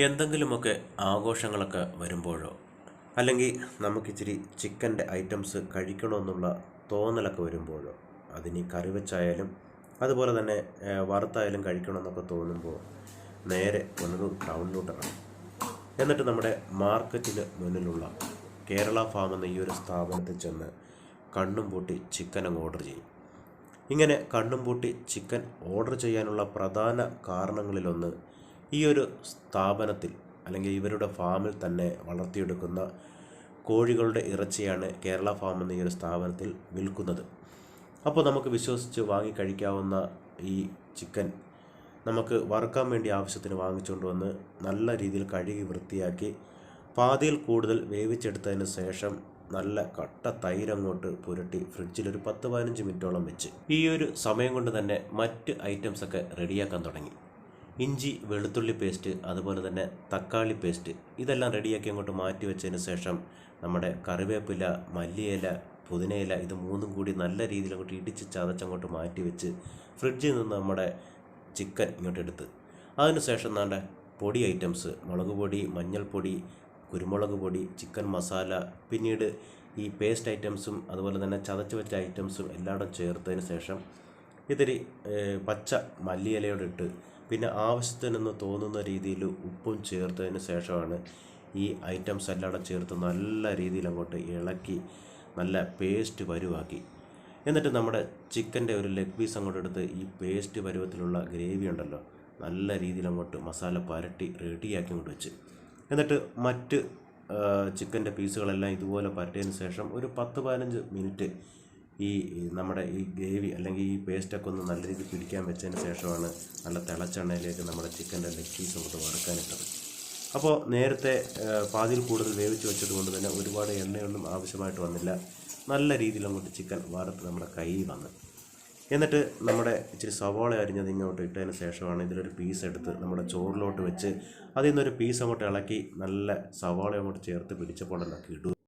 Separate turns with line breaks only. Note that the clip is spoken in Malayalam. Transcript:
എന്തെങ്കിലുമൊക്കെ ആഘോഷങ്ങളൊക്കെ വരുമ്പോഴോ അല്ലെങ്കിൽ നമുക്കിച്ചിരി ചിക്കൻ്റെ ഐറ്റംസ് കഴിക്കണമെന്നുള്ള തോന്നലൊക്കെ വരുമ്പോഴോ അതിനി കറി വെച്ചായാലും അതുപോലെ തന്നെ വറുത്തായാലും കഴിക്കണമെന്നൊക്കെ തോന്നുമ്പോൾ നേരെ ഒന്ന് ടൗണിലോട്ട് ഇറങ്ങും. എന്നിട്ട് നമ്മുടെ മാർക്കറ്റിന് മുന്നിലുള്ള കേരള ഫാം എന്ന ഈ ഒരു സ്ഥാപനത്തിൽ ചെന്ന് കണ്ണും പൂട്ടി ചിക്കൻ അങ്ങ് ഓർഡർ ചെയ്യും. ഇങ്ങനെ കണ്ണും പൂട്ടി ചിക്കൻ ഓർഡർ ചെയ്യാനുള്ള പ്രധാന കാരണങ്ങളിലൊന്ന് ഈ ഒരു സ്ഥാപനത്തിൽ അല്ലെങ്കിൽ ഇവരുടെ ഫാമിൽ തന്നെ വളർത്തിയെടുക്കുന്ന കോഴികളുടെ ഇറച്ചിയാണ് കേരള ഫാം എന്ന ഈ ഒരു സ്ഥാപനത്തിൽ വിൽക്കുന്നത്. അപ്പോൾ നമുക്ക് വിശ്വസിച്ച് വാങ്ങി കഴിക്കാവുന്ന ഈ ചിക്കൻ നമുക്ക് വറുക്കാൻ വേണ്ടി ആവശ്യത്തിന് വാങ്ങിച്ചുകൊണ്ട് വന്ന് നല്ല രീതിയിൽ കഴുകി വൃത്തിയാക്കി പാതിയിൽ കൂടുതൽ വേവിച്ചെടുത്തതിന് ശേഷം നല്ല കട്ട തൈരങ്ങോട്ട് പുരട്ടി ഫ്രിഡ്ജിൽ ഒരു 10-15 മിനിറ്റോളം വെച്ച് ഈ ഒരു സമയം കൊണ്ട് തന്നെ മറ്റ് ഐറ്റംസൊക്കെ റെഡിയാക്കാൻ തുടങ്ങി. ഇഞ്ചി വെളുത്തുള്ളി പേസ്റ്റ്, അതുപോലെ തന്നെ തക്കാളി പേസ്റ്റ്, ഇതെല്ലാം റെഡിയാക്കി അങ്ങോട്ട് മാറ്റി വെച്ചതിന് ശേഷം നമ്മുടെ കറിവേപ്പില, മല്ലിയില, പുതിനയില ഇത് മൂന്നും കൂടി നല്ല രീതിയിൽ അങ്ങോട്ട് ഇടിച്ച് ചതച്ചങ്ങോട്ട് മാറ്റി വെച്ച് ഫ്രിഡ്ജിൽ നിന്ന് നമ്മുടെ ചിക്കൻ ഇങ്ങോട്ട് എടുത്ത് അതിനുശേഷം നമ്മുടെ പൊടി ഐറ്റംസ് മുളക് പൊടി, മഞ്ഞൾപ്പൊടി, കുരുമുളക് പൊടി, ചിക്കൻ മസാല, പിന്നീട് ഈ പേസ്റ്റ് ഐറ്റംസും അതുപോലെ തന്നെ ചതച്ച് വെച്ച ഐറ്റംസും എല്ലായിടും ചേർത്തതിന് ശേഷം ഇതിരി പച്ച മല്ലിയിലയോടെ ഇട്ട് പിന്നെ ആവശ്യത്തിനെന്ന് തോന്നുന്ന രീതിയിൽ ഉപ്പും ചേർത്തതിന് ശേഷമാണ് ഈ ഐറ്റംസ് എല്ലായിടും ചേർത്ത് നല്ല രീതിയിൽ അങ്ങോട്ട് ഇളക്കി നല്ല പേസ്റ്റ് പരുവാക്കി. എന്നിട്ട് നമ്മുടെ ചിക്കൻ്റെ ഒരു ലെഗ് പീസ് അങ്ങോട്ട് എടുത്ത് ഈ പേസ്റ്റ് പരുവത്തിലുള്ള ഗ്രേവി ഉണ്ടല്ലോ നല്ല രീതിയിൽ അങ്ങോട്ട് മസാല പരട്ടി റെഡിയാക്കി കൊണ്ട് വെച്ച് എന്നിട്ട് മറ്റ് ചിക്കൻ്റെ പീസുകളെല്ലാം ഇതുപോലെ പരട്ടിയതിന് ശേഷം ഒരു 10-15 മിനിറ്റ് ഈ നമ്മുടെ ഈ ഗ്രേവി അല്ലെങ്കിൽ ഈ പേസ്റ്റൊക്കെ ഒന്ന് നല്ല രീതിയിൽ പിടിക്കാൻ വെച്ചതിന് ശേഷമാണ് നല്ല തിളച്ചെണ്ണയിലേക്ക് നമ്മുടെ ചിക്കൻ്റെ ലെഗ് പീസ് അങ്ങോട്ട് വറുക്കാനിട്ടത്. അപ്പോൾ നേരത്തെ പാതിയിൽ കൂടുതൽ വേവിച്ച് വെച്ചത് കൊണ്ട് തന്നെ ഒരുപാട് എണ്ണയൊന്നും ആവശ്യമായിട്ട് വന്നില്ല. നല്ല രീതിയിൽ അങ്ങോട്ട് ചിക്കൻ വറുത്ത് നമ്മുടെ കയ്യിൽ വന്ന് എന്നിട്ട് നമ്മുടെ ഇച്ചിരി സവാള അരിഞ്ഞത് ഇങ്ങോട്ട് ഇട്ടതിന് ശേഷമാണ് ഇതിലൊരു പീസ് എടുത്ത് നമ്മുടെ ചോറിലോട്ട് വെച്ച് അതിൽ നിന്നൊരു പീസ് അങ്ങോട്ട് ഇളക്കി നല്ല സവാള അങ്ങോട്ട് ചേർത്ത് പിടിച്ചപ്പോൾ ഉണ്ടാക്കി ഇട്ടു.